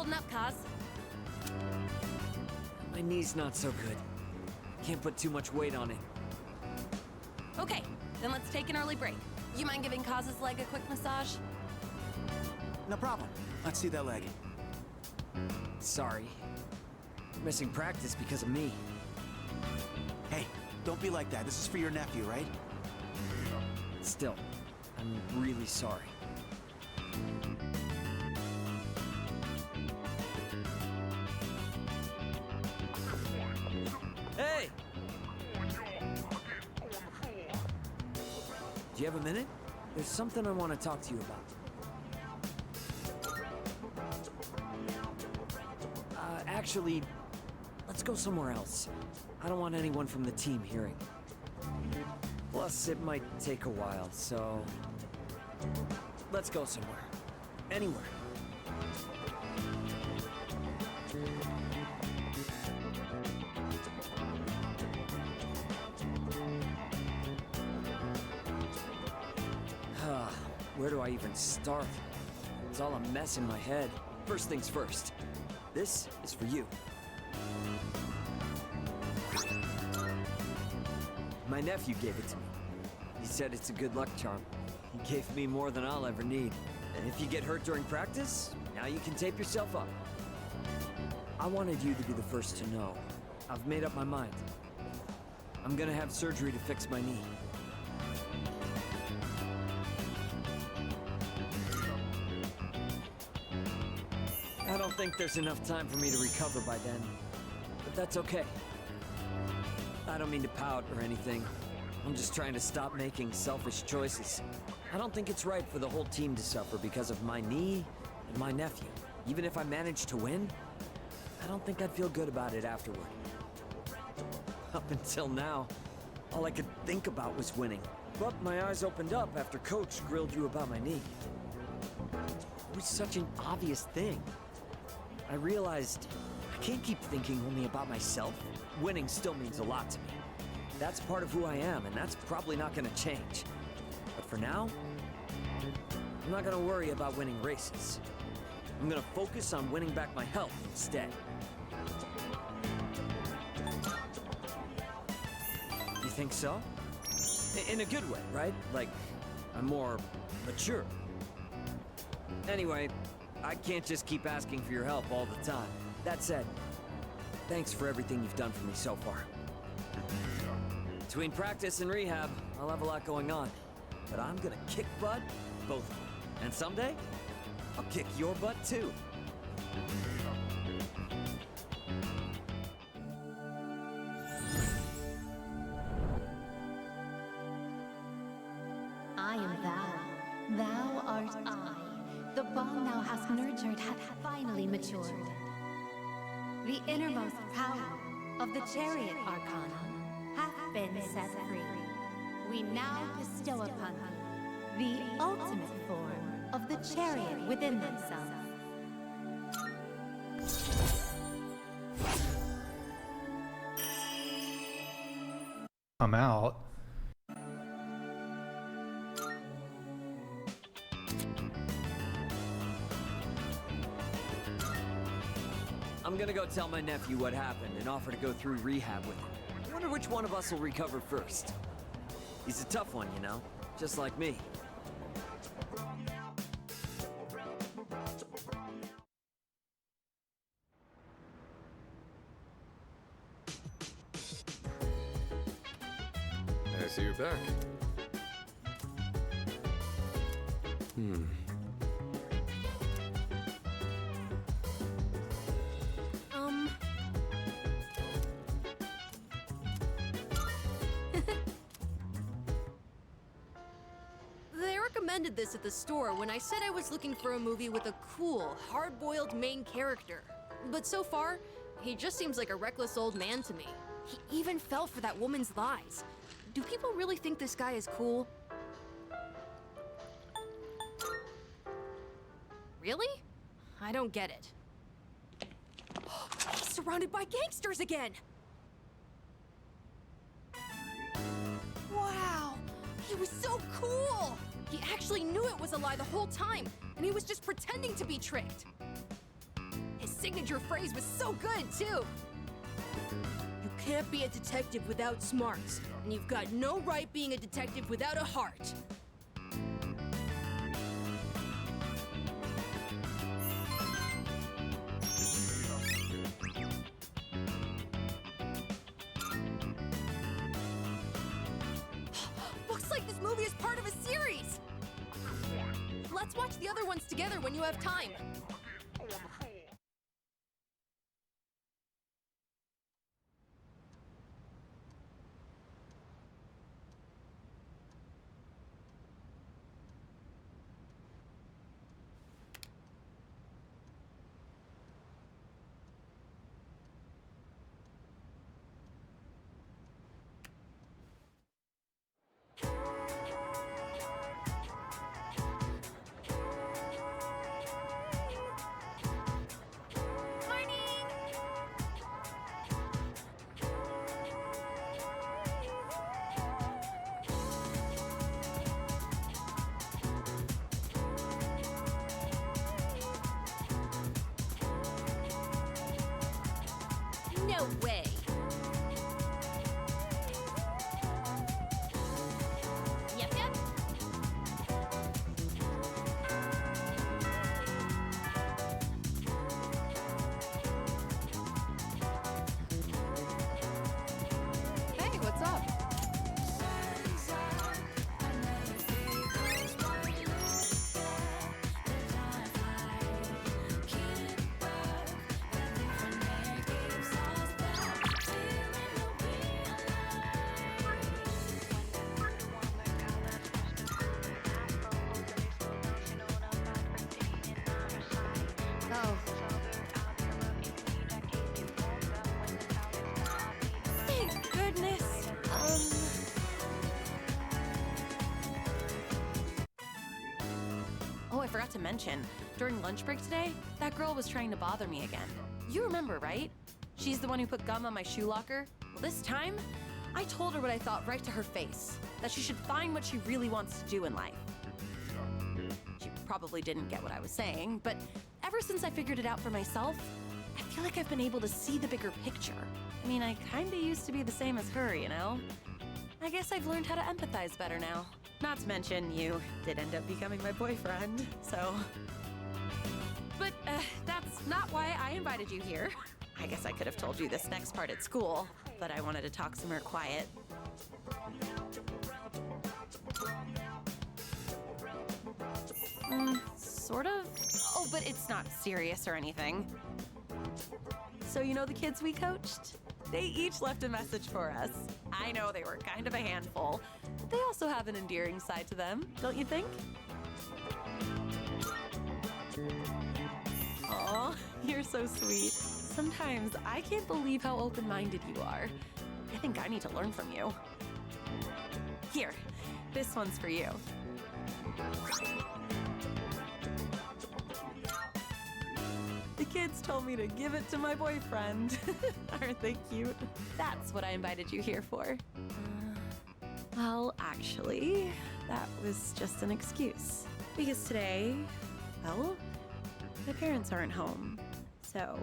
holding up, Kaz? My knee's not so good. Can't put too much weight on it. Okay, then let's take an early break. You mind giving Kaz's leg a quick massage? No problem. Let's see that leg. Sorry. You're missing practice because of me. Hey, don't be like that. This is for your nephew, right? Still, I'm really sorry. Hey! Do you have a minute? There's something I want to talk to you about. Actually, let's go somewhere else. I don't want anyone from the team hearing. Plus, it might take a while, so... let's go somewhere. Anywhere. Where do I even start? It's all a mess in my head. First things first. This is for you. My nephew gave it to me. He said it's a good luck charm. He gave me more than I'll ever need. And if you get hurt during practice, now you can tape yourself up. I wanted you to be the first to know. I've made up my mind. I'm gonna have surgery to fix my knee. I don't think there's enough time for me to recover by then, but that's okay. I don't mean to pout or anything. I'm just trying to stop making selfish choices. I don't think it's right for the whole team to suffer because of my knee and my nephew. Even if I manage to win, I don't think I'd feel good about it afterward. Up until now, all I could think about was winning. But my eyes opened up after Coach grilled you about my knee. It was such an obvious thing. I realized I can't keep thinking only about myself. Winning still means a lot to me. That's part of who I am, and that's probably not gonna change. But for now, I'm not gonna worry about winning races. I'm gonna focus on winning back my health instead. You think so? In a good way, right? Like, I'm more mature. Anyway, I can't just keep asking for your help all the time. That said, thanks for everything you've done for me so far. Between practice and rehab, I'll have a lot going on. But I'm gonna kick butt, both of them. And someday, I'll kick your butt too. I am thou. Thou art I. The bond thou hast nurtured hath finally matured. The innermost power of the chariot arcana hath been set free. We now bestow upon thee the ultimate form of the chariot within thyself. I'm out. I'm gonna go tell my nephew what happened and offer to go through rehab with him. I wonder which one of us will recover first. He's a tough one, you know, just like me. I see you're back. They recommended this at the store when I said I was looking for a movie with a cool, hard-boiled main character. But so far, he just seems like a reckless old man to me. He even fell for that woman's lies. Do people really think this guy is cool? Really? I don't get it. He's surrounded by gangsters again! Wow! He was so cool! He actually knew it was a lie the whole time, and he was just pretending to be tricked. signature phrase was so good, too! You can't be a detective without smarts, and you've got no right being a detective without a heart. Looks like this movie is part of a series! Let's watch the other ones together when you have time. No way. Yep, yep. Hey, what's up? Oh. Thank goodness. Oh, I forgot to mention, during lunch break today, that girl was trying to bother me again. You remember, right? She's the one who put gum on my shoe locker. Well, this time, I told her what I thought right to her face, that she should find what she really wants to do in life. She probably didn't get what I was saying, but ever since I figured it out for myself, I feel like I've been able to see the bigger picture. I mean, I kinda used to be the same as her, you know? I guess I've learned how to empathize better now. Not to mention, you did end up becoming my boyfriend, so... But, that's not why I invited you here. I guess I could have told you this next part at school, but I wanted to talk somewhere quiet. Sort of. Oh, but it's not serious or anything. So you know the kids we coached? They each left a message for us. I know they were kind of a handful, but they also have an endearing side to them, don't you think? Aw, you're so sweet. Sometimes I can't believe how open-minded you are. I think I need to learn from you. Here, this one's for you. The kids told me to give it to my boyfriend. Aren't they cute? That's what I invited you here for. Well, actually, that was just an excuse. Because today, well, my parents aren't home, so...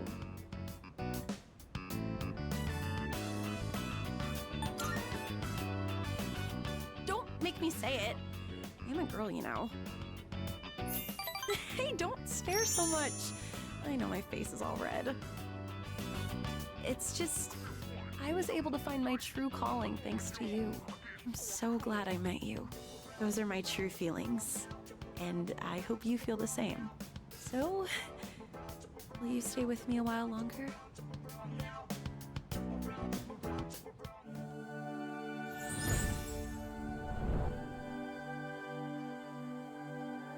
Don't make me say it. I'm a girl, you know. Hey, don't stare so much. I know my face is all red. It's just, I was able to find my true calling thanks to you. I'm so glad I met you. Those are my true feelings, and I hope you feel the same. So, will you stay with me a while longer?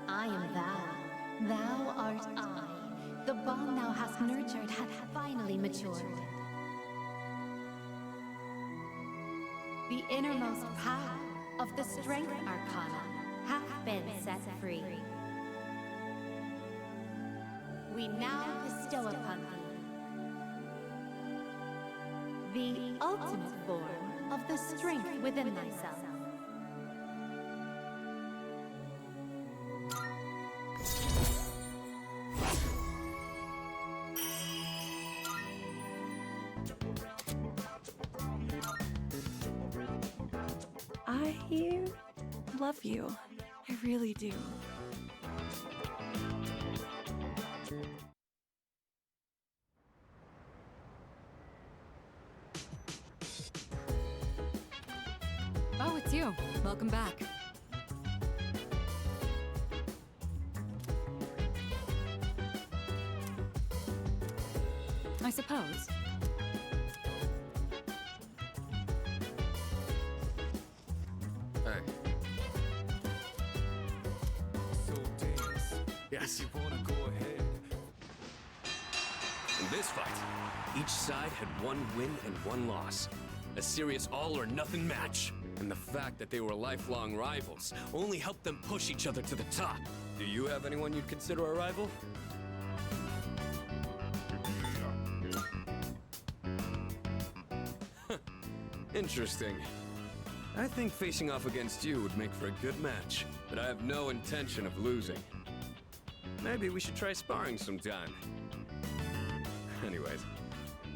I am thou, thou art I. The bond thou hast nurtured hath finally matured. The innermost power of the strength arcana hath been set free. We now bestow upon thee the ultimate form of the strength within thyself. here. Love you. I really do. Oh, it's you. Welcome back. I suppose. Hey. Yes. In this fight, each side had one win and one loss. A serious all-or-nothing match. And the fact that they were lifelong rivals only helped them push each other to the top. Do you have anyone you'd consider a rival? Interesting. I think facing off against you would make for a good match, but I have no intention of losing. Maybe we should try sparring sometime. Anyways,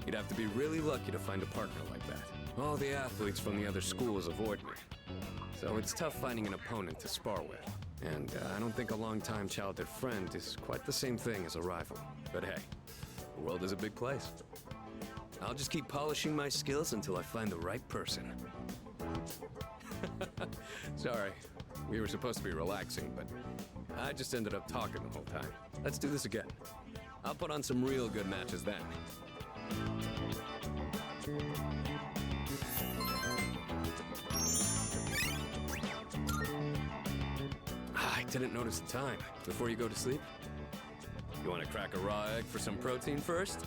you'd have to be really lucky to find a partner like that. All the athletes from the other schools avoid me, so it's tough finding an opponent to spar with. And I don't think a longtime childhood friend is quite the same thing as a rival. But hey, the world is a big place. I'll just keep polishing my skills until I find the right person. Sorry, we were supposed to be relaxing, but I just ended up talking the whole time. Let's do this again. I'll put on some real good matches then. I didn't notice the time. Before you go to sleep? You want to crack a raw egg for some protein first?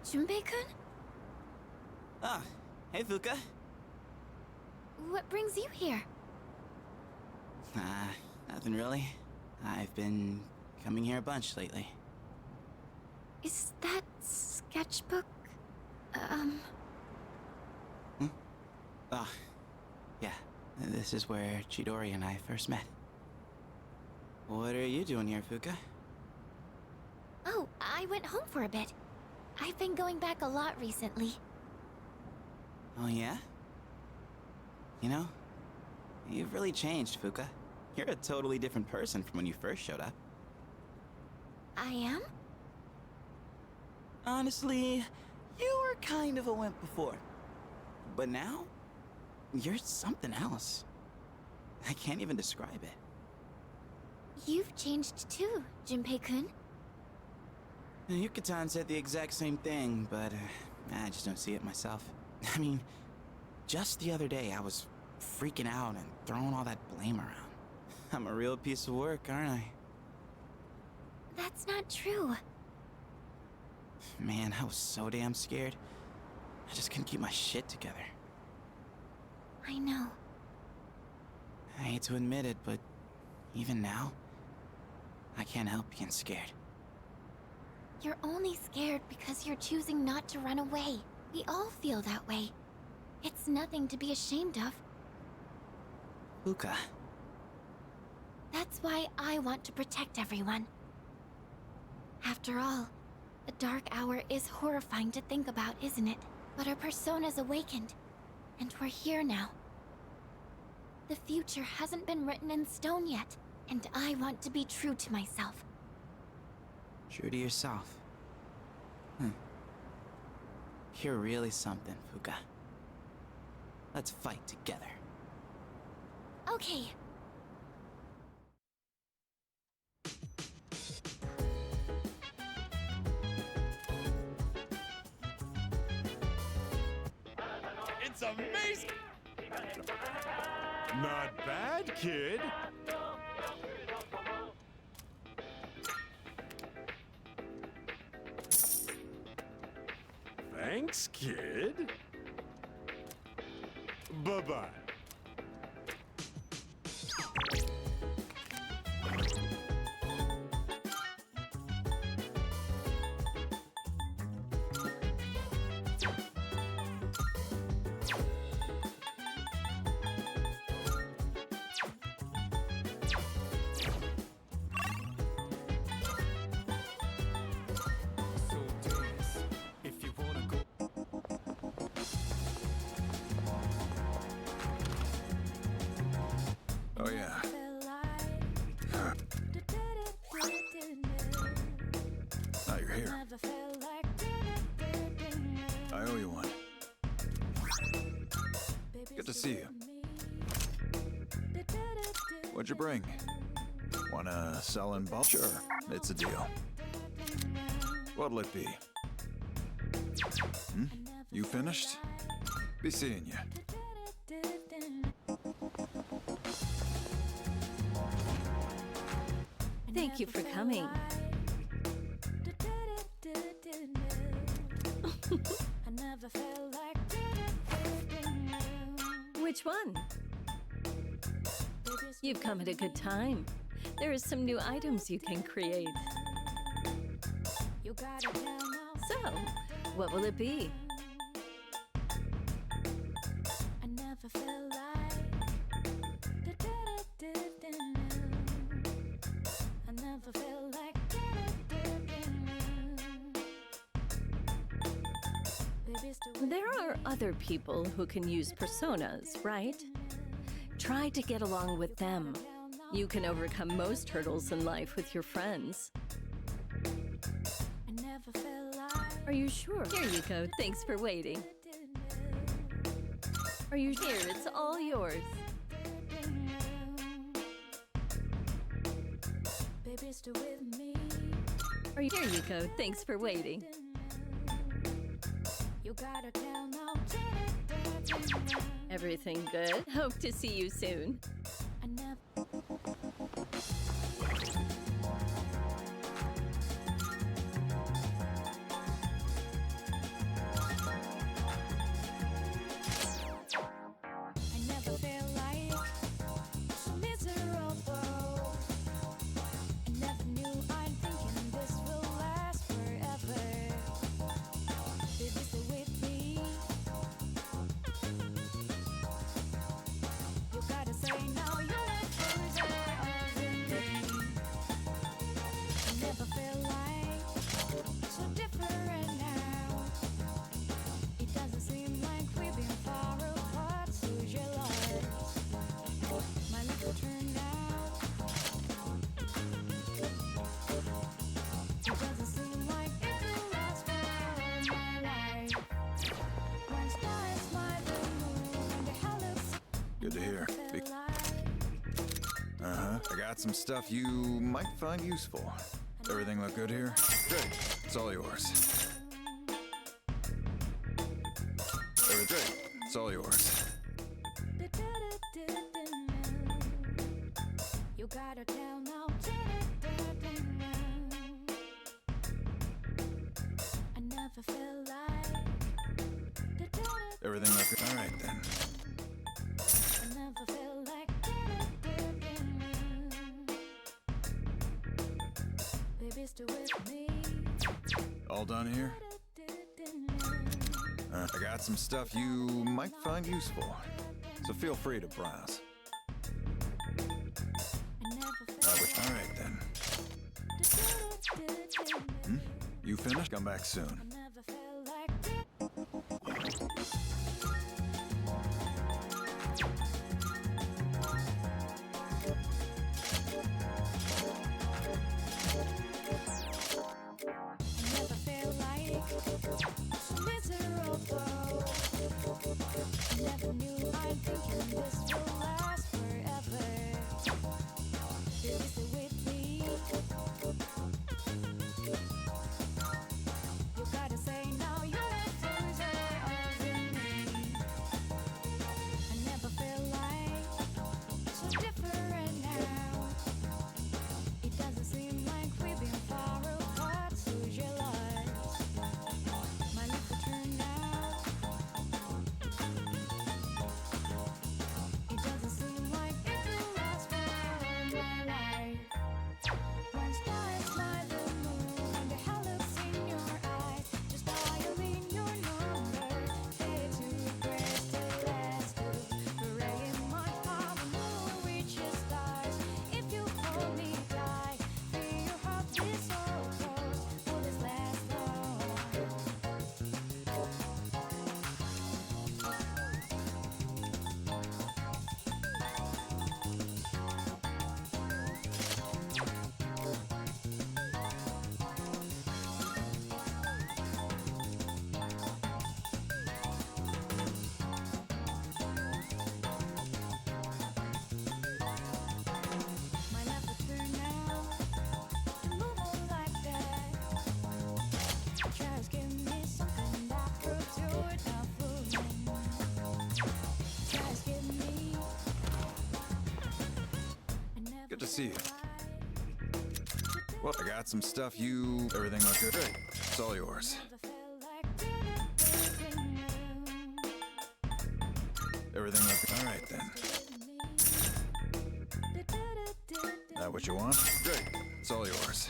Junpei-kun? Ah, hey Fuka. What brings you here? Nothing really. I've been coming here a bunch lately. Is that sketchbook? Oh, yeah. This is where Chidori and I first met. What are you doing here, Fuka? Oh, I went home for a bit. I've been going back a lot recently. Oh, yeah? You know, you've really changed, Fuka. You're a totally different person from when you first showed up. I am? Honestly, you were kind of a wimp before. But now, you're something else. I can't even describe it. You've changed too, Junpei-kun. Yuka-tan said the exact same thing, but I just don't see it myself. I mean, just the other day I was freaking out and throwing all that blame around. I'm a real piece of work, aren't I? That's not true. Man, I was so damn scared. I just couldn't keep my shit together. I know. I hate to admit it, but even now, I can't help being scared. You're only scared because you're choosing not to run away. We all feel that way. It's nothing to be ashamed of. Fuka. That's why I want to protect everyone. After all, the Dark Hour is horrifying to think about, isn't it? But our persona's awakened, and we're here now. The future hasn't been written in stone yet, and I want to be true to myself. True to yourself. You're really something, Fuka. Let's fight together. Okay. It's amazing! Not bad, kid. Thanks, kid. Bye-bye. Oh, yeah. Now you're here. I owe you one. Good to see you. What'd you bring? Wanna sell in bulk? Sure, it's a deal. What'll it be? Hmm? You finished? Be seeing you. Thank you for coming. Which one? You've come at a good time. There are some new items you can create. So, what will it be? There are other people who can use personas, right? Try to get along with them. You can overcome most hurdles in life with your friends. Are you sure? Here you go. Thanks for waiting. Are you here? It's all yours. Are you here? You go. Thanks for waiting. Everything good? Hope to see you soon. Good to hear. I got some stuff you might find useful. Everything look good here? Great. It's all yours. Everything. It's all yours. Everything look good? All right, then. All done here? I got some stuff you might find useful, so feel free to browse. All right, then. You finished? Come back soon. You got see you. Well, I got some stuff you... Everything look good? Great. It's all yours. Everything look... All right, then. That what you want? Great. It's all yours.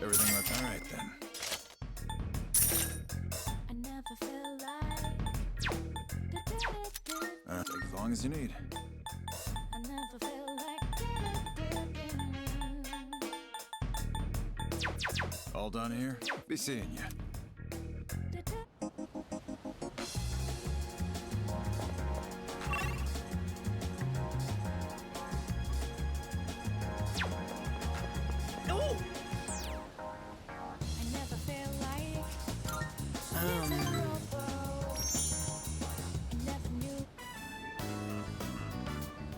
Everything look... All right, then. Take as long as you need. All done here? Be seeing you.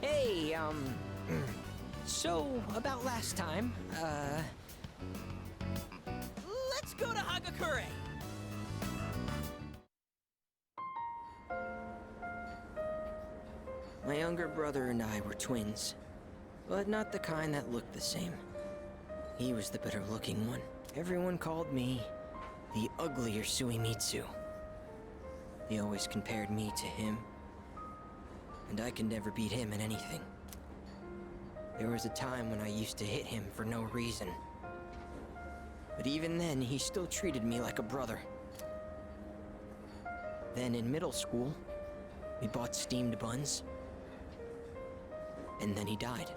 Hey, so about last time, let's go to Hagakure. My younger brother and I were twins, but not the kind that looked the same. He was the better-looking one. Everyone called me the uglier Suimitsu. They always compared me to him, and I could never beat him in anything. There was a time when I used to hit him for no reason. But even then, he still treated me like a brother. Then in middle school, we bought steamed buns. And then he died.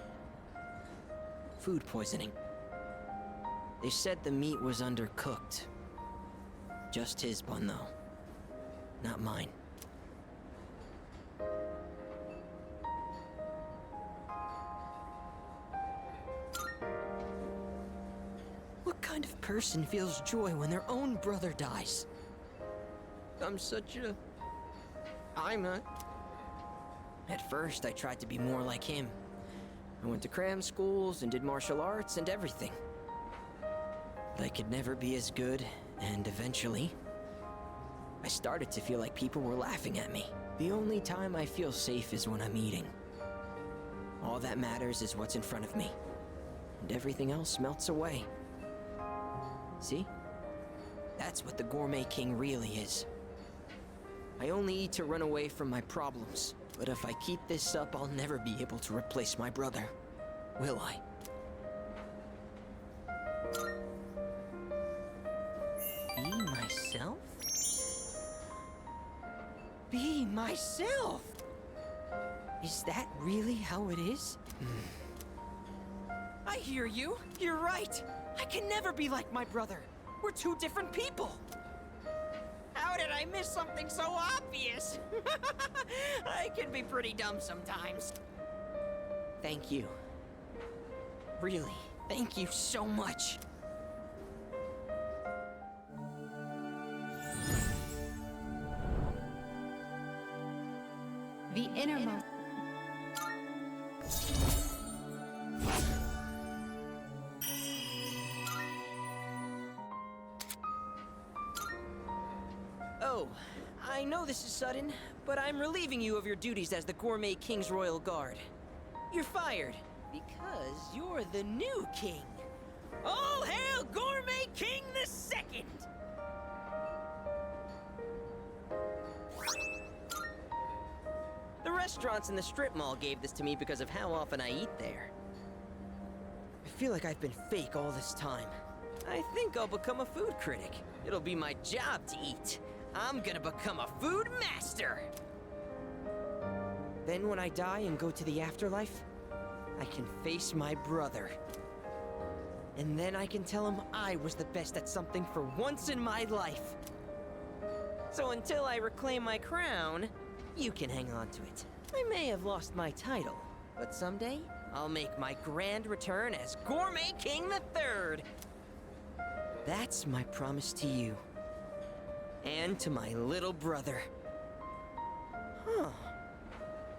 Food poisoning. They said the meat was undercooked. Just his bun, though. Not mine. What kind of person feels joy when their own brother dies? I'm not. At first, I tried to be more like him. I went to cram schools and did martial arts and everything. But I could never be as good, and eventually, I started to feel like people were laughing at me. The only time I feel safe is when I'm eating. All that matters is what's in front of me, and everything else melts away. See? That's what the Gourmet King really is. I only eat to run away from my problems, but if I keep this up, I'll never be able to replace my brother. Will I? Be myself? Be myself! Is that really how it is? I hear you. You're right. I can never be like my brother. We're two different people. How did I miss something so obvious? I can be pretty dumb sometimes. Thank you. Really, thank you so much. The innermost. Oh, I know this is sudden, but I'm relieving you of your duties as the Gourmet King's Royal Guard. You're fired, because you're the new king. All hail Gourmet King the Second! The restaurants in the strip mall gave this to me because of how often I eat there. I feel like I've been fake all this time. I think I'll become a food critic. It'll be my job to eat. I'm gonna become a food master! Then when I die and go to the afterlife, I can face my brother. And then I can tell him I was the best at something for once in my life. So until I reclaim my crown, you can hang on to it. I may have lost my title, but someday I'll make my grand return as Gourmet King III. That's my promise to you. And to my little brother. Huh.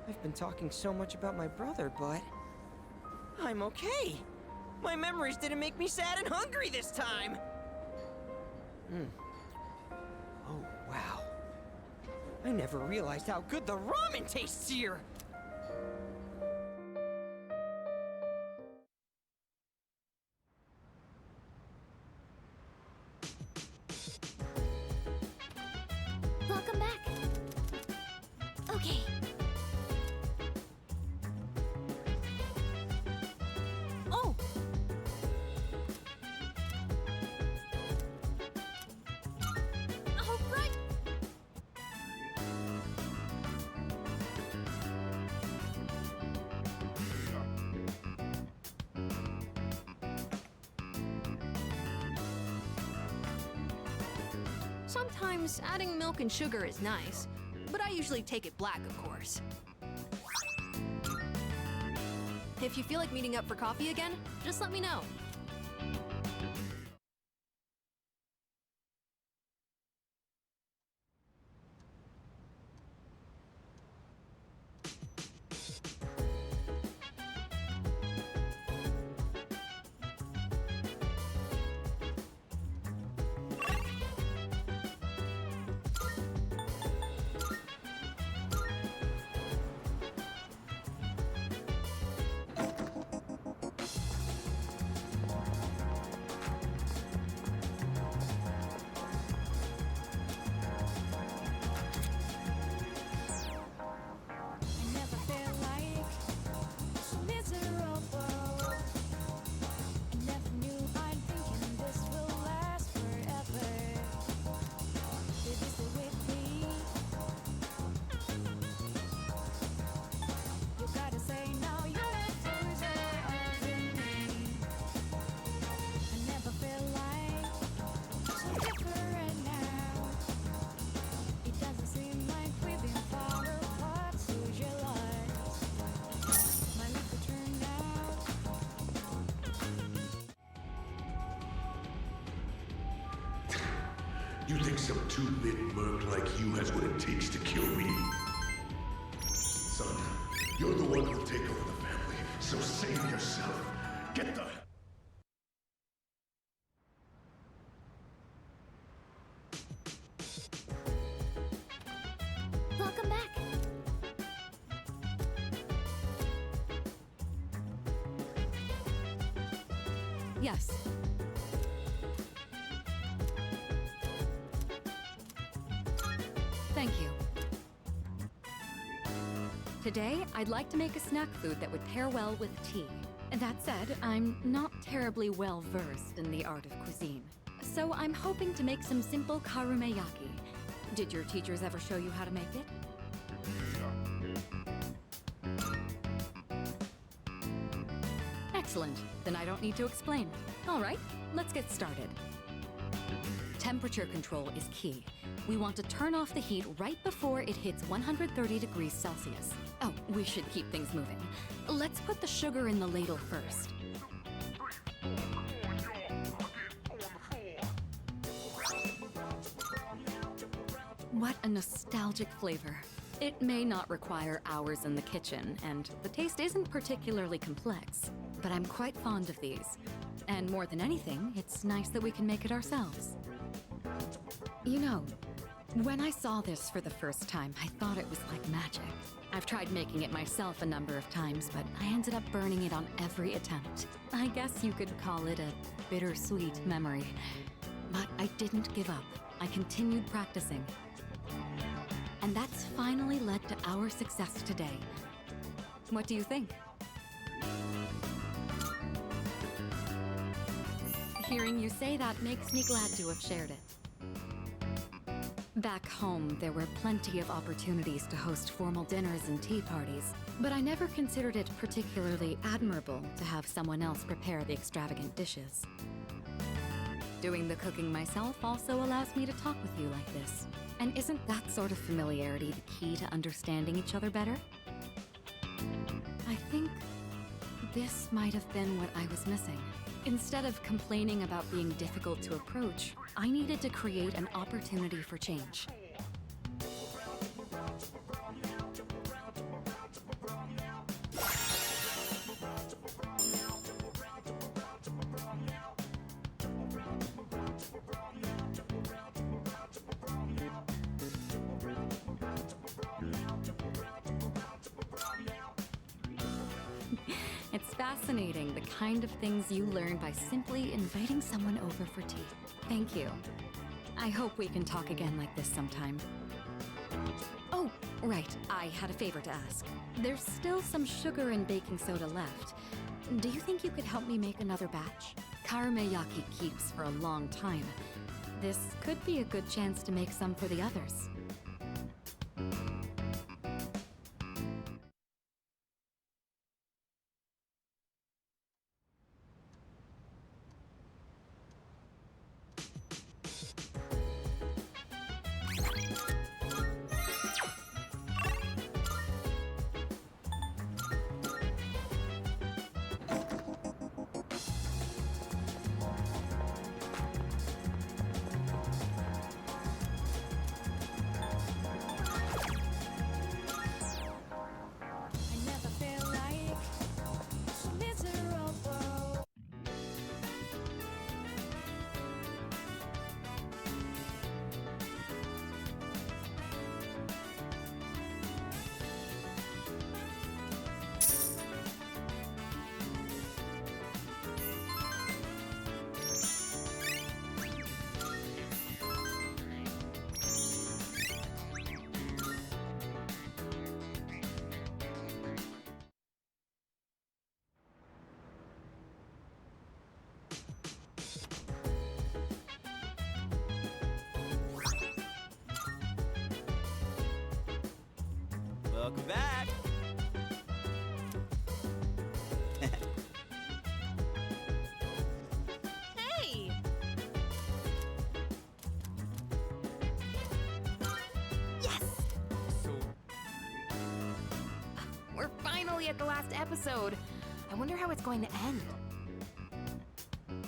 I've been talking so much about my brother, but I'm okay. My memories didn't make me sad and hungry this time. Oh, wow. I never realized how good the ramen tastes here. Sometimes adding milk and sugar is nice, but I usually take it black, of course. If you feel like meeting up for coffee again, just let me know. You think some two-bit merc like you has what it takes to kill me? Son, you're the one who'll take over the family, so save yourself. Get the... Welcome back. Yes. Thank you. Today, I'd like to make a snack food that would pair well with tea. That said, I'm not terribly well versed in the art of cuisine. So I'm hoping to make some simple karumeyaki. Did your teachers ever show you how to make it? Excellent. Then I don't need to explain. All right, let's get started. Temperature control is key. We want to turn off the heat right before it hits 130 degrees Celsius. Oh, we should keep things moving. Let's put the sugar in the ladle first. What a nostalgic flavor. It may not require hours in the kitchen, and the taste isn't particularly complex, but I'm quite fond of these. And more than anything, it's nice that we can make it ourselves. You know, when I saw this for the first time, I thought it was like magic. I've tried making it myself a number of times, but I ended up burning it on every attempt. I guess you could call it a bittersweet memory. But I didn't give up. I continued practicing. And that's finally led to our success today. What do you think? Hearing you say that makes me glad to have shared it. Back home, there were plenty of opportunities to host formal dinners and tea parties, but I never considered it particularly admirable to have someone else prepare the extravagant dishes. Doing the cooking myself also allows me to talk with you like this. And isn't that sort of familiarity the key to understanding each other better? I think this might have been what I was missing. Instead of complaining about being difficult to approach, I needed to create an opportunity for change. It's fascinating, the kind of things you learn by simply inviting someone over for tea. Thank you. I hope we can talk again like this sometime. Oh, right, I had a favor to ask. There's still some sugar and baking soda left. Do you think you could help me make another batch? Karumeyaki keeps for a long time. This could be a good chance to make some for the others. Welcome back. Hey! Yes! We're finally at the last episode. I wonder how it's going to end.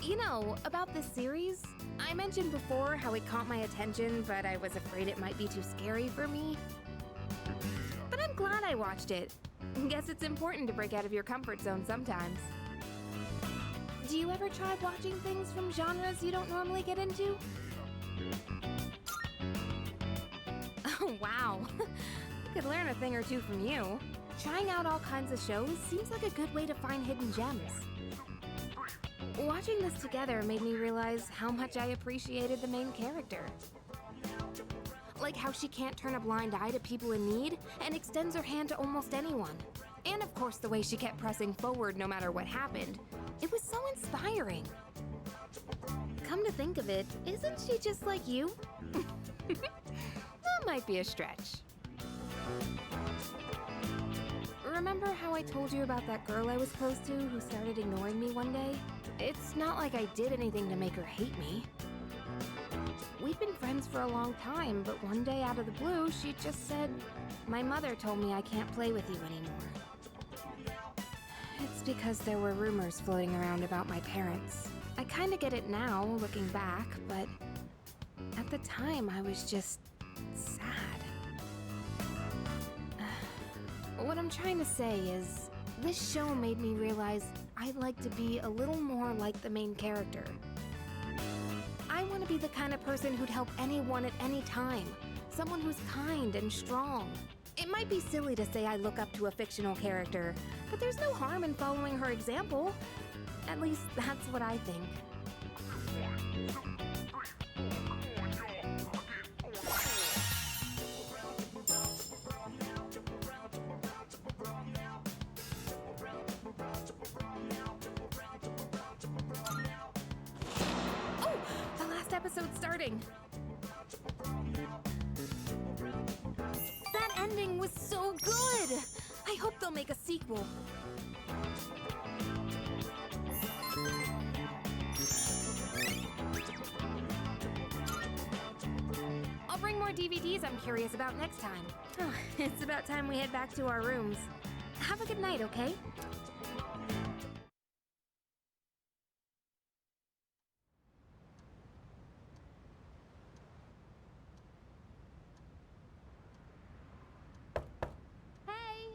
You know, about this series, I mentioned before how it caught my attention, but I was afraid it might be too scary for me. But I'm glad I watched it. Guess it's important to break out of your comfort zone sometimes. Do you ever try watching things from genres you don't normally get into? Oh, wow. I could learn a thing or two from you. Trying out all kinds of shows seems like a good way to find hidden gems. Watching this together made me realize how much I appreciated the main character. Like how she can't turn a blind eye to people in need and extends her hand to almost anyone. And of course the way she kept pressing forward no matter what happened. It was so inspiring. Come to think of it, isn't she just like you? That might be a stretch. Remember how I told you about that girl I was close to who started ignoring me one day? It's not like I did anything to make her hate me. We'd been friends for a long time, but one day out of the blue, she just said, "My mother told me I can't play with you anymore." It's because there were rumors floating around about my parents. I kinda get it now, looking back, but at the time I was just sad. What I'm trying to say is, this show made me realize I'd like to be a little more like the main character. I want to be the kind of person who'd help anyone at any time. Someone who's kind and strong. It might be silly to say I look up to a fictional character, but there's no harm in following her example. At least that's what I think. Episode starting. That ending was so good! I hope they'll make a sequel. I'll bring more DVDs I'm curious about next time. Oh, it's about time we head back to our rooms. Have a good night, okay?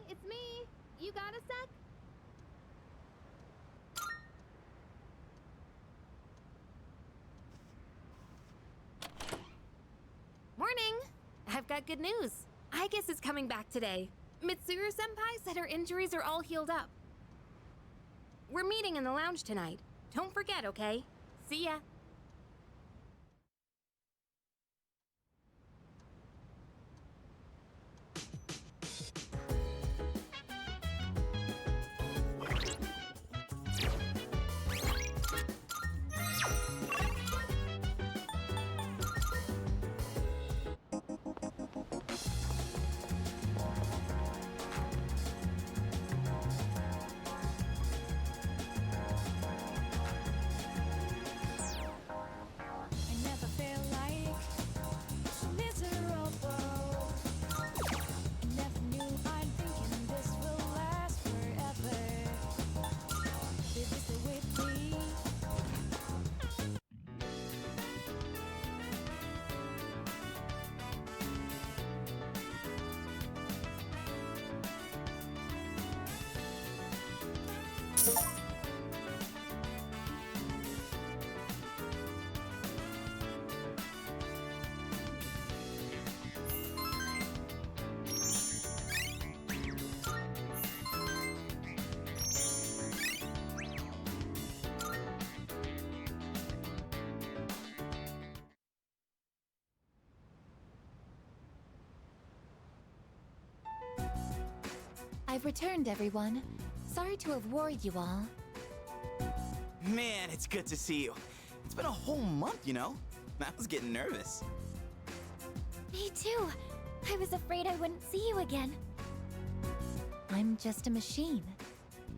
It's me. You got a sec? Morning. I've got good news. I guess it's coming back today. Mitsuru-senpai said her injuries are all healed up. We're meeting in the lounge tonight. Don't forget, okay? See ya. I've returned, everyone. Sorry to have worried you all. Man, it's good to see you. It's been a whole month, you know? I was getting nervous. Me too. I was afraid I wouldn't see you again. I'm just a machine.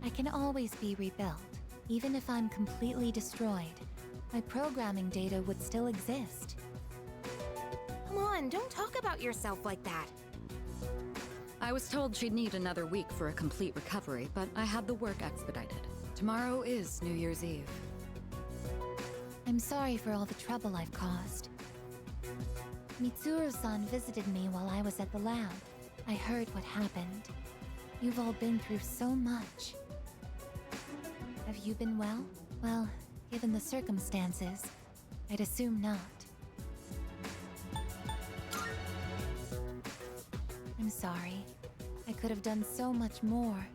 I can always be rebuilt. Even if I'm completely destroyed, my programming data would still exist. Come on, don't talk about yourself like that. I was told she'd need another week for a complete recovery, but I had the work expedited. Tomorrow is New Year's Eve. I'm sorry for all the trouble I've caused. Mitsuru-san visited me while I was at the lab. I heard what happened. You've all been through so much. Have you been well? Well, given the circumstances, I'd assume not. I'm sorry. I could have done so much more.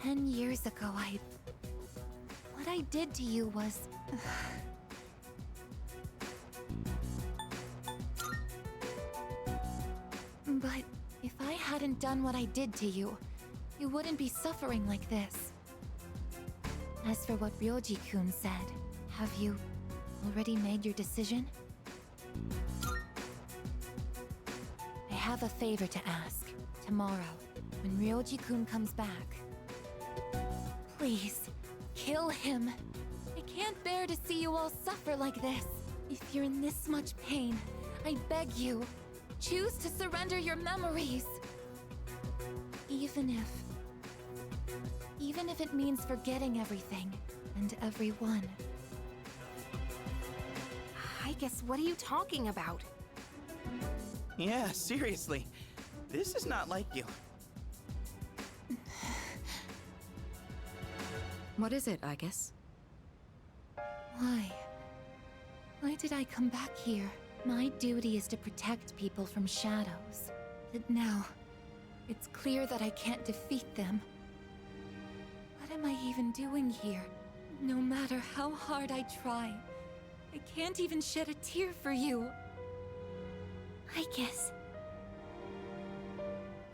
10 years ago, what I did to you was... But if I hadn't done what I did to you, you wouldn't be suffering like this. As for what Ryoji-kun said, have you already made your decision? I have a favor to ask. Tomorrow, when Ryoji-kun comes back, please, kill him. I can't bear to see you all suffer like this. If you're in this much pain, I beg you, choose to surrender your memories. Even if it means forgetting everything and everyone. I guess, what are you talking about? Yeah, seriously. This is not like you. What is it, I guess? Why? Why did I come back here? My duty is to protect people from shadows. But now, it's clear that I can't defeat them. What am I even doing here? No matter how hard I try, I can't even shed a tear for you. I guess.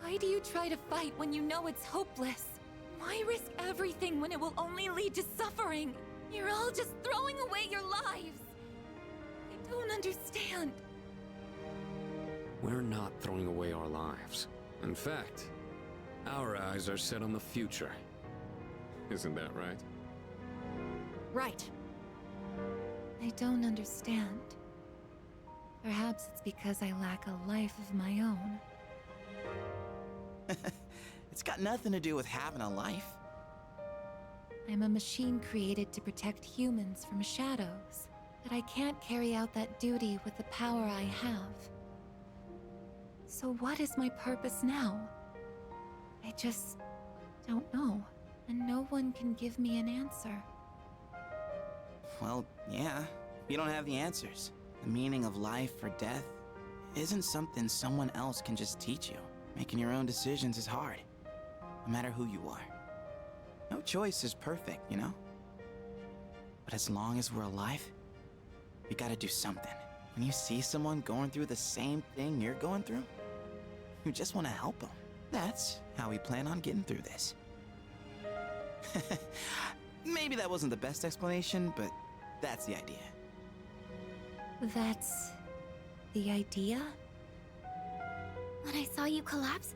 Why do you try to fight when you know it's hopeless? Why risk everything when it will only lead to suffering? You're all just throwing away your lives. I don't understand. We're not throwing away our lives. In fact, our eyes are set on the future. Isn't that right? Right. I don't understand. Perhaps it's because I lack a life of my own. It's got nothing to do with having a life. I'm a machine created to protect humans from shadows, but I can't carry out that duty with the power I have. So what is my purpose now? I just don't know, and no one can give me an answer. Well, yeah, you don't have the answers. The meaning of life or death isn't something someone else can just teach you. Making your own decisions is hard, no matter who you are. No choice is perfect, you know? But as long as we're alive, we gotta do something. When you see someone going through the same thing you're going through, you just want to help them. That's how we plan on getting through this. Maybe that wasn't the best explanation, but that's the idea. That's the idea? When I saw you collapse,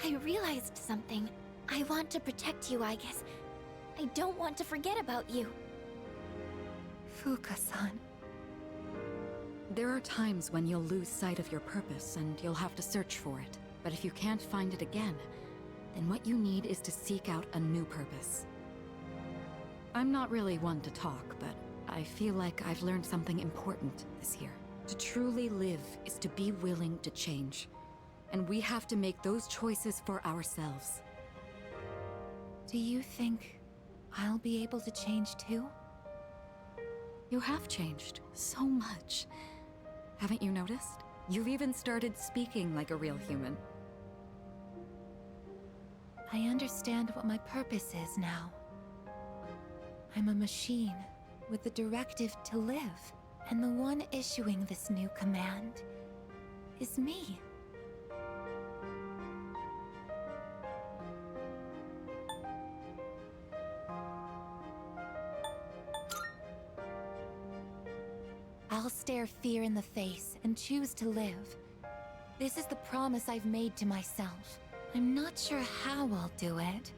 I realized something. I want to protect you, I guess. I don't want to forget about you. Fuka-san. There are times when you'll lose sight of your purpose and you'll have to search for it. But if you can't find it again, then what you need is to seek out a new purpose. I'm not really one to talk, but I feel like I've learned something important this year. To truly live is to be willing to change. And we have to make those choices for ourselves. Do you think I'll be able to change too? You have changed so much. Haven't you noticed? You've even started speaking like a real human. I understand what my purpose is now. I'm a machine with the directive to live, and the one issuing this new command is me. I'll stare fear in the face and choose to live. This is the promise I've made to myself. I'm not sure how I'll do it,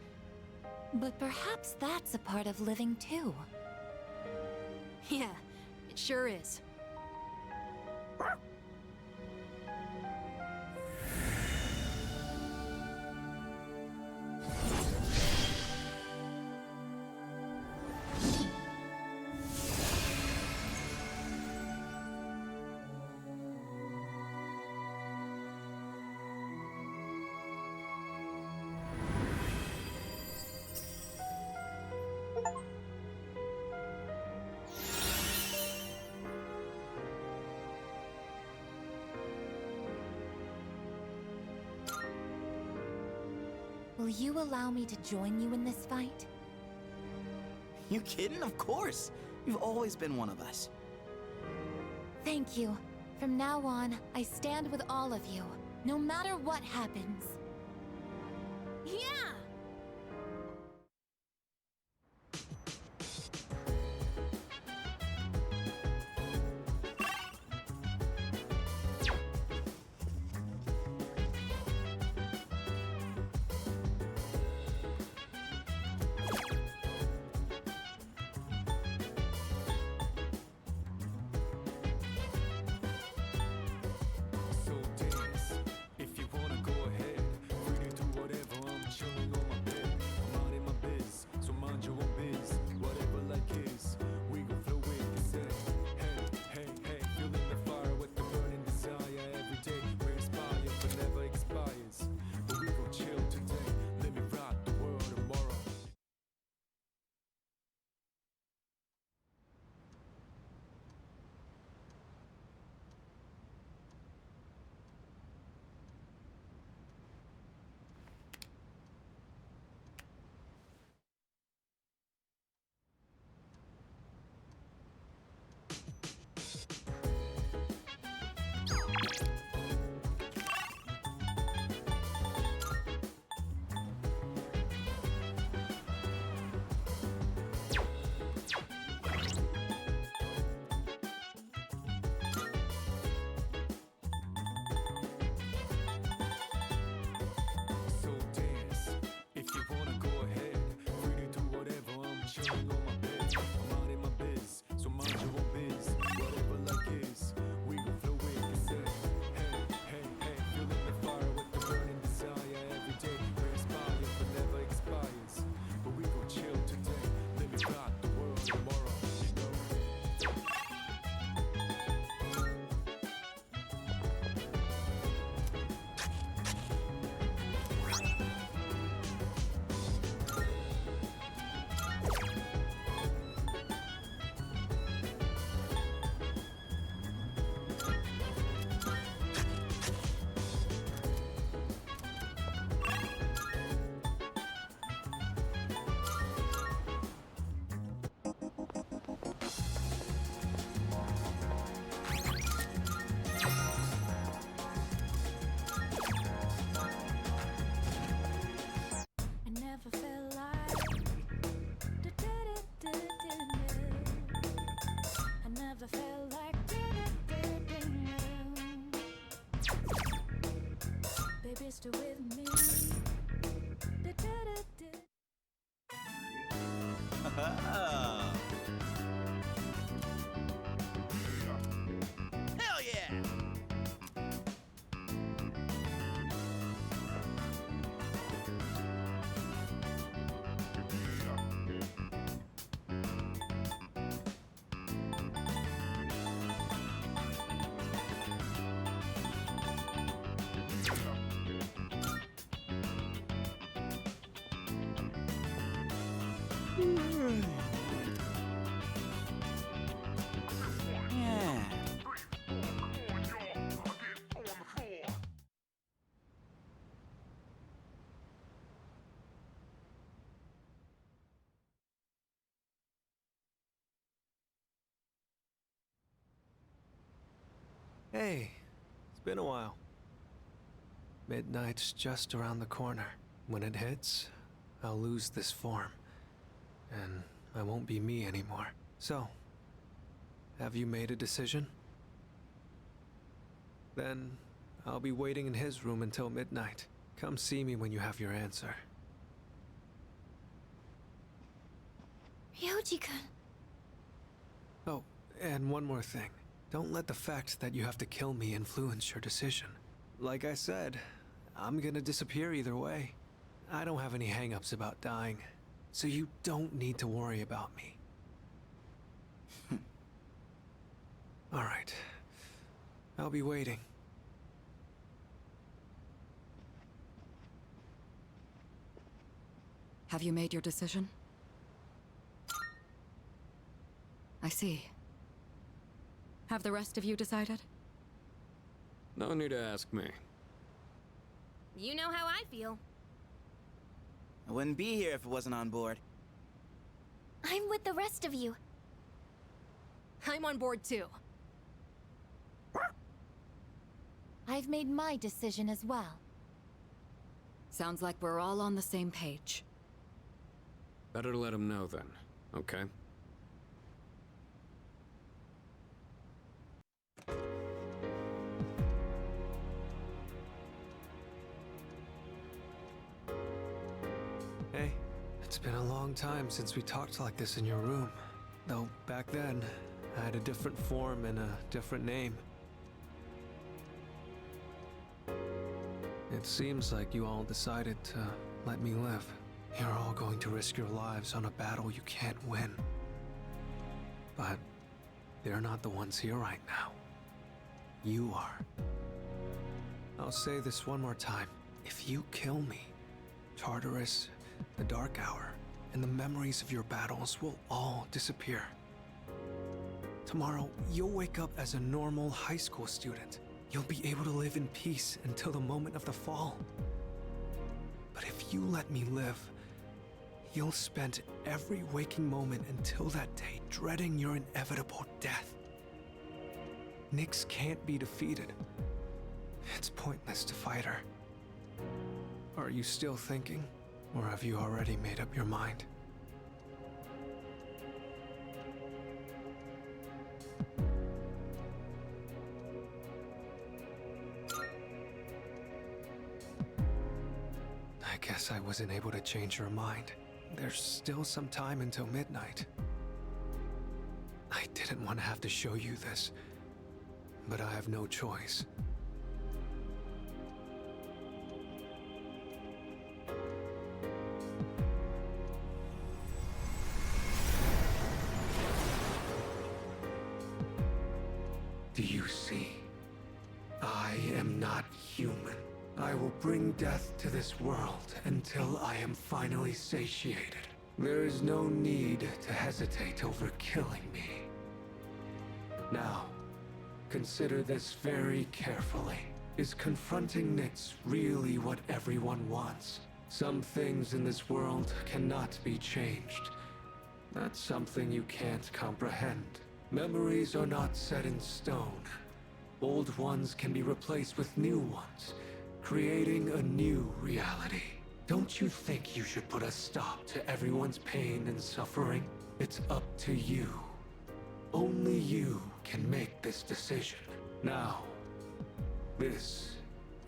but perhaps that's a part of living too. Yeah, it sure is. Will you allow me to join you in this fight? You kidding? Of course! You've always been one of us. Thank you. From now on, I stand with all of you, no matter what happens. Yeah! So dance, if you wanna go ahead. Free to do whatever, I'm chilling on my bed. I'm minding my biz, so mind your own biz. Whatever like is, we gon' flow with the set. Hey, hey, hey, feeling the fire with the burning desire. Every day we inspire, but never expires. But we gon' chill today, let me rock the world tomorrow. So dance, if you wanna go ahead. Free to do whatever, I'm chilling on my bed. I'm minding my biz, so mind your own biz. Whatever like is, we gon' flow with the set. Hey, hey, hey, feeling the fire with the burning desire. Every day we inspire, but never expires. But we gon' chill today, let me rock the world tomorrow. You know. I never felt like I never felt like baby, still with me. Hell yeah! Yeah. Hey, it's been a while. Midnight's just around the corner. When it hits, I'll lose this form. And I won't be me anymore. So, Have you made a decision? Then I'll be waiting in his room until midnight. Come see me when you have your answer. Ryoji-kun. Oh, and one more thing. Don't let the fact that you have to kill me influence your decision. Like I said, I'm gonna disappear either way. I don't have any hang-ups about dying, so you don't need to worry about me. All right. I'll be waiting. Have you made your decision? I see. Have the rest of you decided? No need to ask me. You know how I feel. I wouldn't be here if it wasn't on board. I'm with the rest of you. I'm on board too. I've made my decision as well. Sounds like we're all on the same page. Better let him know then, okay? Hey, it's been a long time since we talked like this in your room. Though back then, I had a different form and a different name. It seems like you all decided to let me live. You're all going to risk your lives on a battle you can't win. But they're not the ones here right now. You are. I'll say this one more time. If you kill me, Tartarus, the Dark Hour, and the memories of your battles will all disappear. Tomorrow, you'll wake up as a normal high school student. You'll be able to live in peace until the moment of the fall. But if you let me live, you'll spend every waking moment until that day dreading your inevitable death. Nyx can't be defeated. It's pointless to fight her. Are you still thinking, or have you already made up your mind? I guess I wasn't able to change your mind. There's still some time until midnight. I didn't want to have to show you this, but I have no choice. Do you see? I am not human. I will bring death to this world until I am finally satiated. There is no need to hesitate over killing me. Now, consider this very carefully. Is confronting Nyx really what everyone wants? Some things in this world cannot be changed. That's something you can't comprehend. Memories are not set in stone. Old ones can be replaced with new ones, creating a new reality. Don't you think you should put a stop to everyone's pain and suffering? It's up to you. Only you can make this decision. Now, this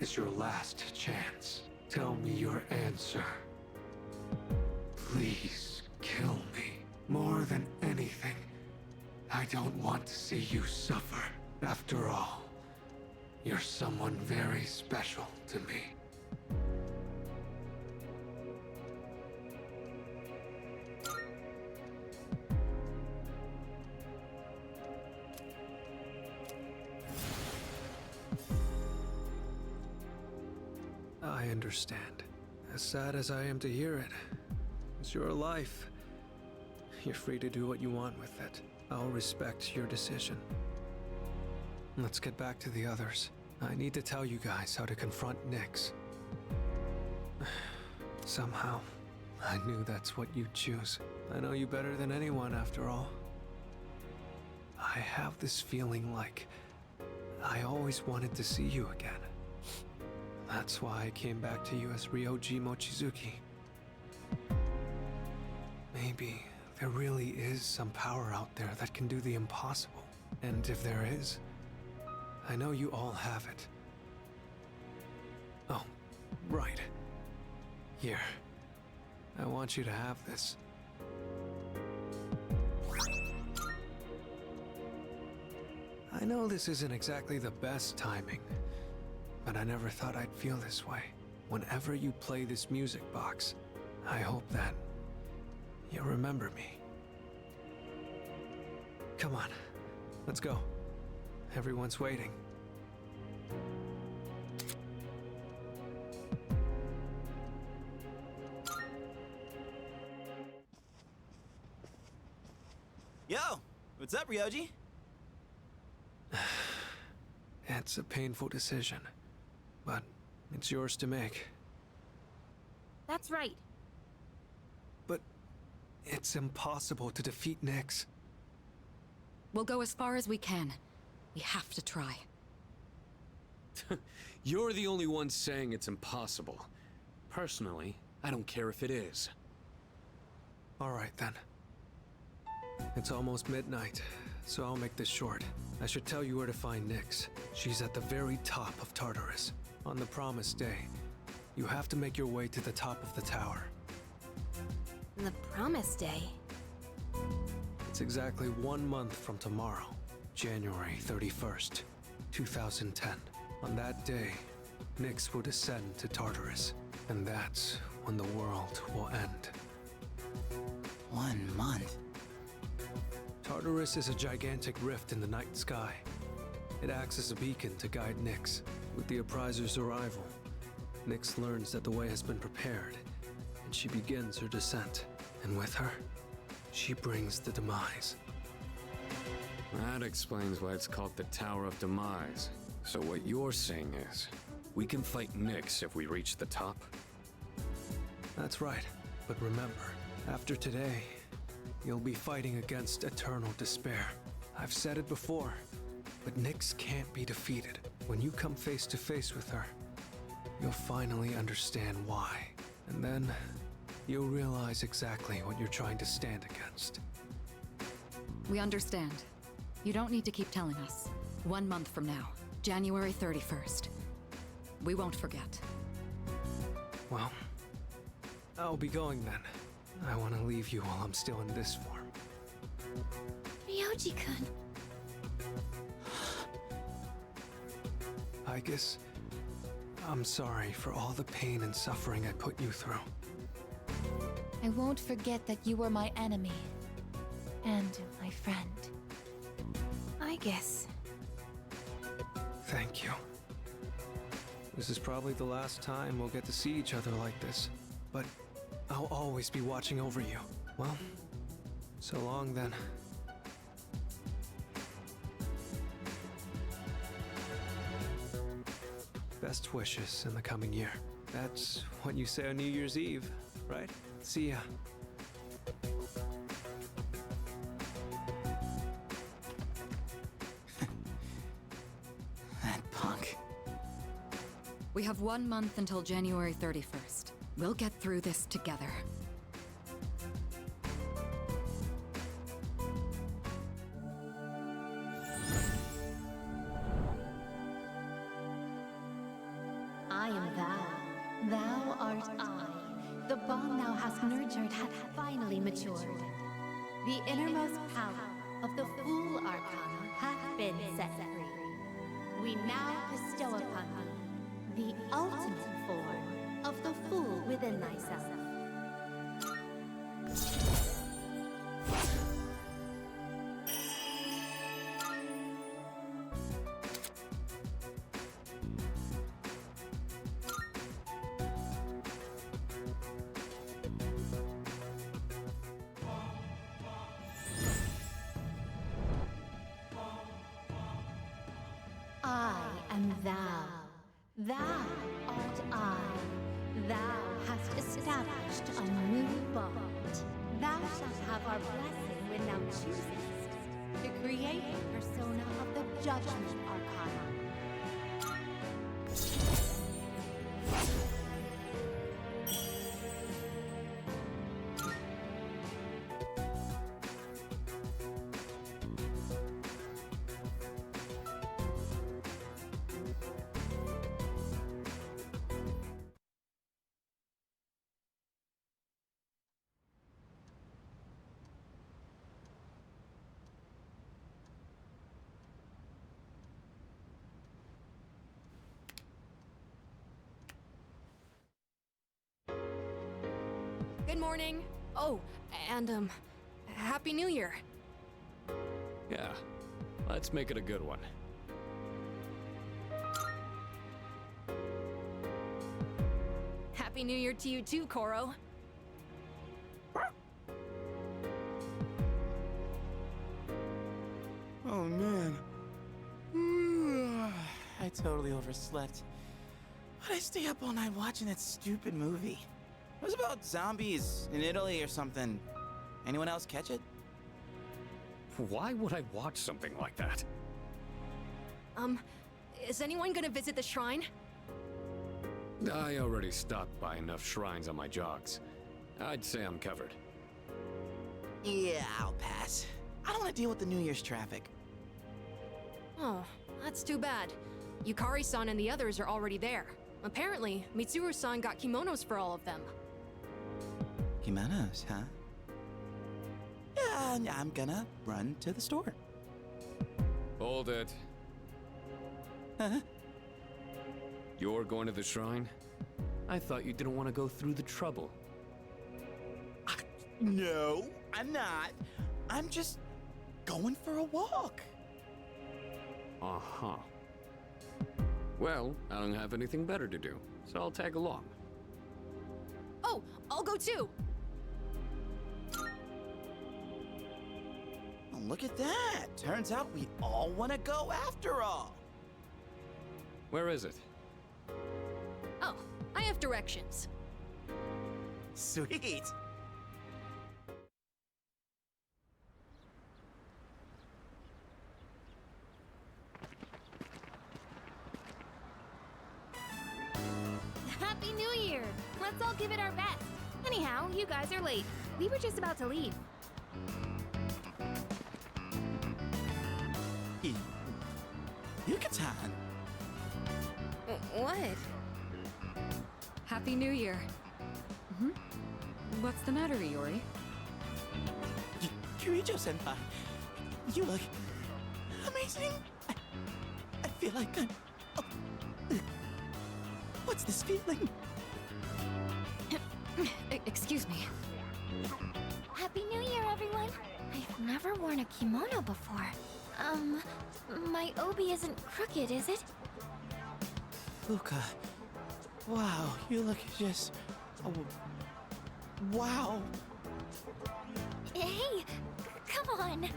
is your last chance. Tell me your answer. Please kill me. More than anything, I don't want to see you suffer. After all, you're someone very special to me. I understand. As sad as I am to hear it, it's your life. You're free to do what you want with it. I'll respect your decision. Let's get back to the others. I need to tell you guys how to confront Nyx. Somehow, I knew that's what you'd choose. I know you better than anyone, after all. I have this feeling like I always wanted to see you again. That's why I came back to you as Ryoji Mochizuki. Maybe there really is some power out there that can do the impossible. And if there is, I know you all have it. Oh, right. Here. I want you to have this. I know this isn't exactly the best timing, but I never thought I'd feel this way. Whenever you play this music box, I hope that you'll remember me. Come on, let's go. Everyone's waiting. Yo, what's up, Ryoji? It's a painful decision, but it's yours to make. That's right. But it's impossible to defeat Nyx. We'll go as far as we can. We have to try. You're the only one saying it's impossible. Personally, I don't care if it is. All right, then. It's almost midnight, so I'll make this short. I should tell you where to find Nyx. She's at the very top of Tartarus. On the promised day, you have to make your way to the top of the tower. The promised day. It's exactly 1 month from tomorrow, January 31st, 2010. On that day, Nyx will descend to Tartarus, and that's when the world will end. 1 month? Tartarus is a gigantic rift in the night sky. It acts as a beacon to guide Nyx. With the Appriser's arrival, Nyx learns that the way has been prepared, and she begins her descent. And with her, she brings the demise. That explains why it's called the Tower of Demise. So what you're saying is, we can fight Nyx if we reach the top? That's right. But remember, after today, you'll be fighting against eternal despair. I've said it before, but Nyx can't be defeated. When you come face to face with her, you'll finally understand why. And then, you'll realize exactly what you're trying to stand against. We understand. You don't need to keep telling us. 1 month from now, January 31st. We won't forget. Well, I'll be going then. I want to leave you while I'm still in this form. Ryoji-kun. I guess I'm sorry for all the pain and suffering I put you through. I won't forget that you were my enemy. And my friend. I guess. Thank you. This is probably the last time we'll get to see each other like this, but I'll always be watching over you. Well, so long then. Best wishes in the coming year. That's what you say on New Year's Eve, right? See ya. That punk. We have 1 month until January 31st. We'll get through this together. I am thou. Thou art I. The bond thou hast nurtured hath finally matured. The innermost power of the Fool Arcana hath been set free. We now bestow upon thee the ultimate form of the Fool within thyself. I am thou. Thou art I. Thou hast established a new bond. Thou shalt have our blessing when thou choosest to create the persona of the Judgment Arcana. Good morning. Oh, and, Happy New Year. Yeah, let's make it a good one. Happy New Year to you too, Koro. Oh man. I totally overslept. Why'd I stay up all night watching that stupid movie? It was about zombies in Italy or something. Anyone else catch it? Why would I watch something like that? Is anyone gonna visit the shrine? I already stopped by enough shrines on my jogs. I'd say I'm covered. Yeah, I'll pass. I don't want to deal with the New Year's traffic. Oh, that's too bad. Yukari-san and the others are already there. Apparently, Mitsuru-san got kimonos for all of them. Kimonos, huh? Yeah, I'm gonna run to the store. Hold it. Huh? You're going to the shrine? I thought you didn't want to go through the trouble. No, I'm not. I'm just going for a walk. Uh-huh. Well, I don't have anything better to do, so I'll tag along. Oh, I'll go too! Oh, look at that. Turns out we all want to go after all. Where is it? Oh, I have directions. Sweet. Happy New Year! Let's all give it our best. Anyhow, you guys are late. We were just about to leave. Yucatan. What? Happy New Year. What's the matter, Iori? Kirijo-senpai, you look amazing. I feel like I'm... Oh, what's this feeling? Excuse me. Happy New Year, everyone! I've never worn a kimono before. My obi isn't crooked, is it? Luca, wow, you look just... Oh, wow. Hey, come on!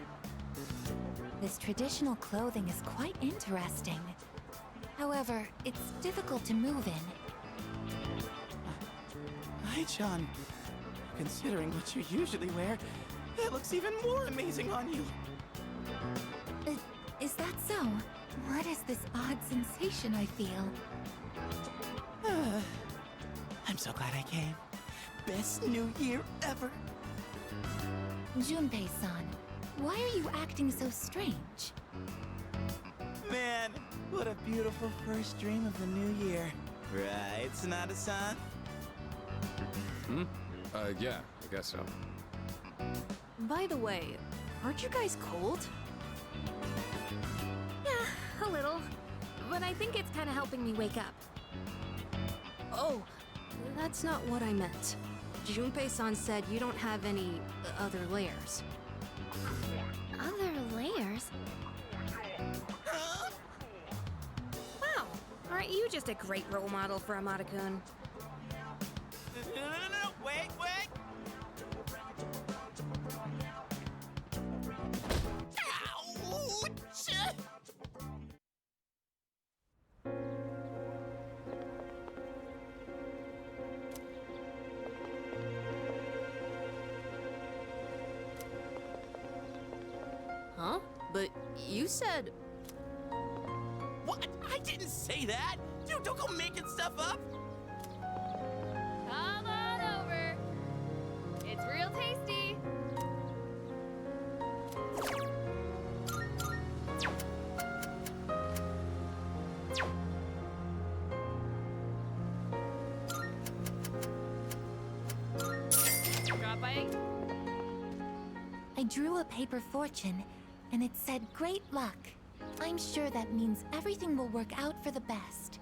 This traditional clothing is quite interesting. However, it's difficult to move in. Hi, John. Considering what you usually wear, it looks even more amazing on you. Is that so? What is this odd sensation I feel? I'm so glad I came. Best New Year ever. Junpei-san, why are you acting so strange? Man, what a beautiful first dream of the new year. Right, Sonata-san? Yeah, I guess so. By the way, aren't you guys cold? Yeah, a little. But I think it's kind of helping me wake up. Oh, that's not what I meant. Junpei-san said you don't have any other layers. Other layers? Wow, aren't you just a great role model for Amada-kun? No, wait! Ouch! Huh? But you said... What? I didn't say that! Dude, don't go making stuff up! Come on over. It's real tasty. Drop by. I drew a paper fortune, and it said great luck. I'm sure that means everything will work out for the best.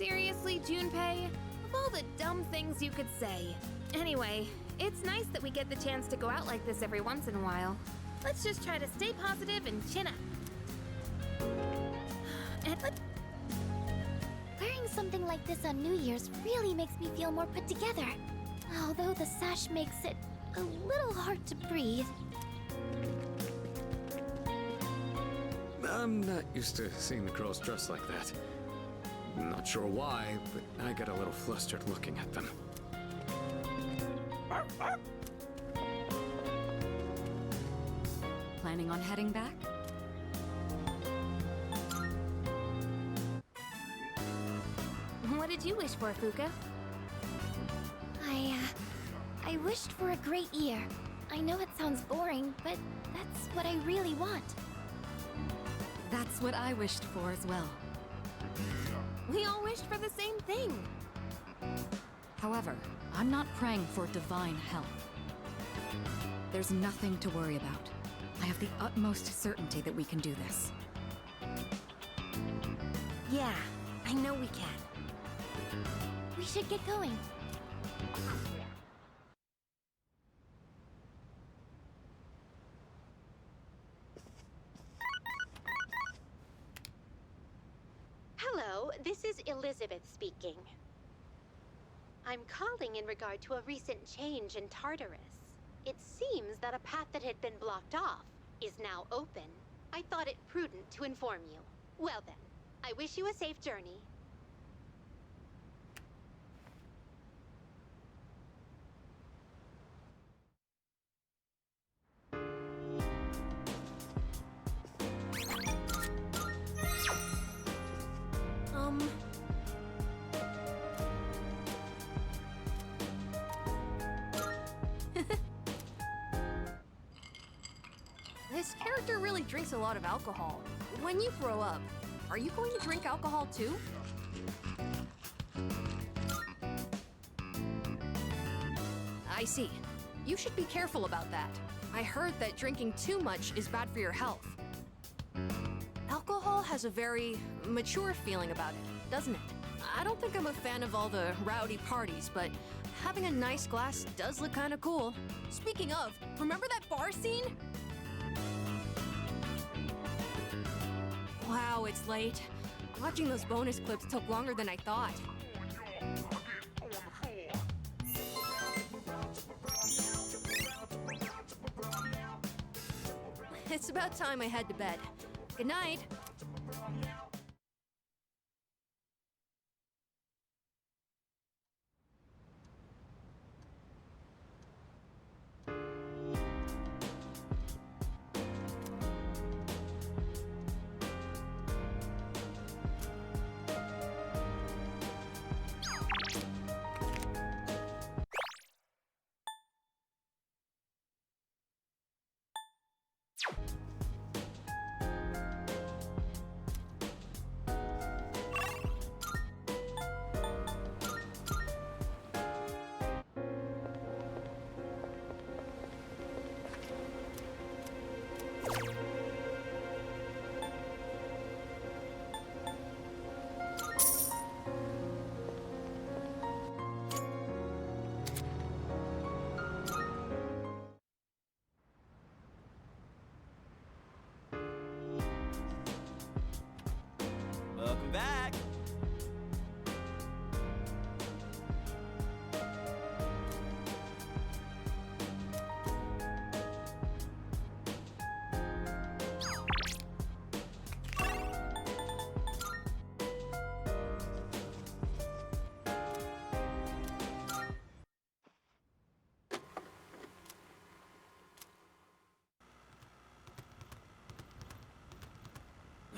Seriously, Junpei? Of all the dumb things you could say. Anyway, it's nice that we get the chance to go out like this every once in a while. Let's just try to stay positive and chin up. And Wearing something like this on New Year's really makes me feel more put together. Although the sash makes it a little hard to breathe. I'm not used to seeing the girls dressed like that. Not sure why, but I get a little flustered looking at them. Planning on heading back? what did you wish for, Fuka? I wished for a great year. I know it sounds boring, but that's what I really want. That's what I wished for as well. We all wished for the same thing. However, I'm not praying for divine help. There's nothing to worry about. I have the utmost certainty that we can do this. Yeah, I know we can. We should get going. Hello, this is Elizabeth speaking. I'm calling in regard to a recent change in Tartarus. It seems that a path that had been blocked off is now open. I thought it prudent to inform you. Well then, I wish you a safe journey. This character really drinks a lot of alcohol. When you grow up, are you going to drink alcohol too? I see. You should be careful about that. I heard that drinking too much is bad for your health. Alcohol has a very mature feeling about it, doesn't it? I don't think I'm a fan of all the rowdy parties, but having a nice glass does look kind of cool. Speaking of, remember that bar scene? Wow, it's late. Watching those bonus clips took longer than I thought. It's about time I head to bed. Good night. Welcome back.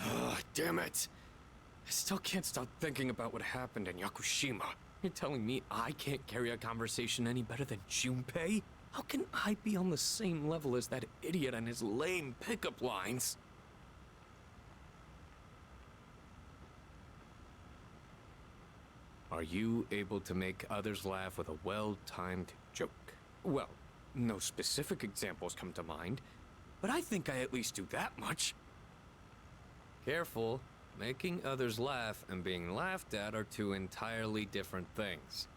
Ugh, damn it. I still can't stop thinking about what happened in Yakushima. You're telling me I can't carry a conversation any better than Junpei? How can I be on the same level as that idiot and his lame pickup lines? Are you able to make others laugh with a well-timed joke? Well, no specific examples come to mind, but I think I at least do that much. Careful. Making others laugh and being laughed at are two entirely different things.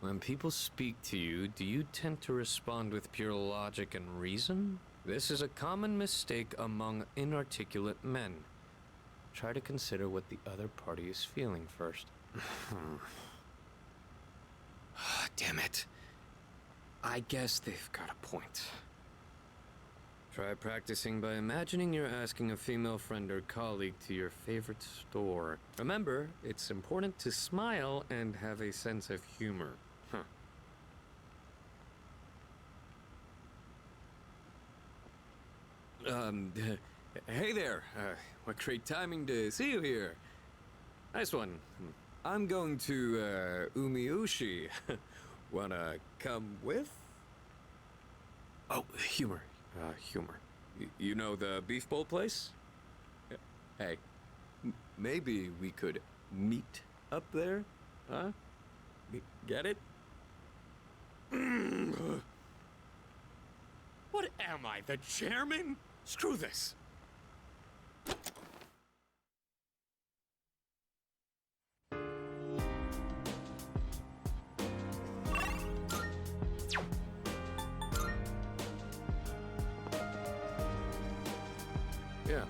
When people speak to you, do you tend to respond with pure logic and reason? This is a common mistake among inarticulate men. Try to consider what the other party is feeling first. Damn it. I guess they've got a point. Try practicing by imagining you're asking a female friend or colleague to your favorite store. Remember, it's important to smile and have a sense of humor. Hey there. What great timing to see you here. Nice one. I'm going to, Umiushi. Wanna come with? Oh, humor. Humor. You know the beef bowl place? Hey, maybe we could meet up there? Huh? Get it? What am I, the chairman? Screw this. Yeah.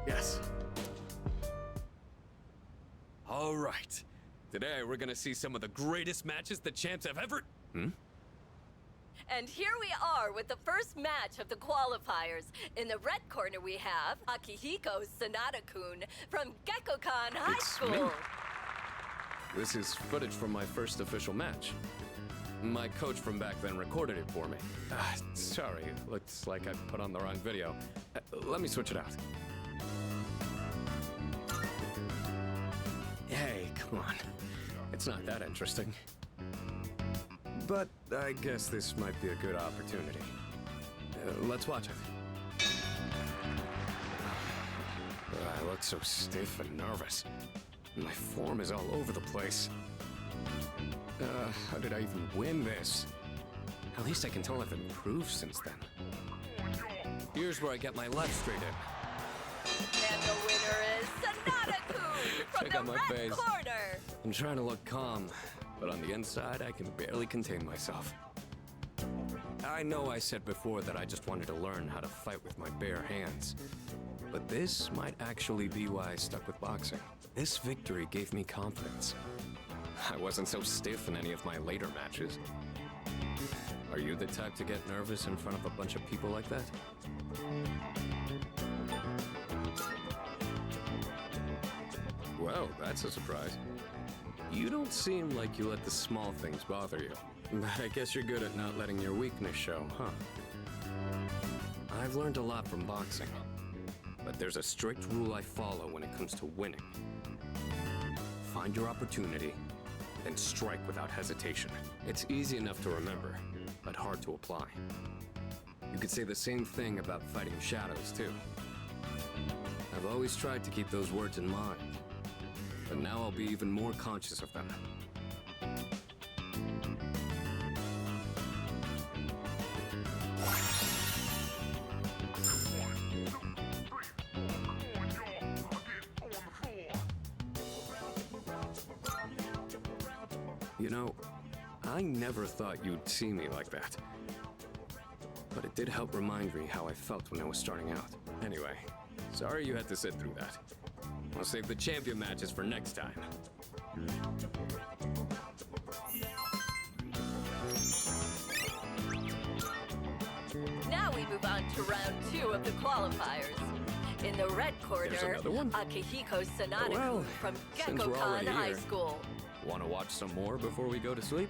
Yes. All right. Today we're gonna see some of the greatest matches the champs have ever... And here we are with the first match of the qualifiers. In the red corner we have Akihiko Sanada-kun from Gekkokan High It's School. me. This is footage from my first official match. My coach from back then recorded it for me. Sorry, looks like I put on the wrong video. Let me switch it out. Hey, come on. It's not that interesting. But I guess this might be a good opportunity. Let's watch it. I look so stiff and nervous. My form is all over the place. How did I even win this? At least I can tell I've improved since then. Here's where I get my left straight in. And the winner is Sanada-kun from Check out the my red face. corner. I'm trying to look calm, but on the inside, I can barely contain myself. I know I said before that I just wanted to learn how to fight with my bare hands. But this might actually be why I stuck with boxing. This victory gave me confidence. I wasn't so stiff in any of my later matches. Are you the type to get nervous in front of a bunch of people like that? Well, that's a surprise. You don't seem like you let the small things bother you. I guess you're good at not letting your weakness show, huh? I've learned a lot from boxing, but there's a strict rule I follow when it comes to winning. Find your opportunity, then strike without hesitation. It's easy enough to remember, but hard to apply. You could say the same thing about fighting shadows, too. I've always tried to keep those words in mind, but now I'll be even more conscious of them. You know, I never thought you'd see me like that. But it did help remind me how I felt when I was starting out. Anyway, sorry you had to sit through that. I'll save the champion matches for next time. Now we move on to round 2 of the qualifiers. In the red corner, There's another one? Akihiko Sanada-kun Well, from since we're Gekkokan already High here, School. Want to watch some more before we go to sleep?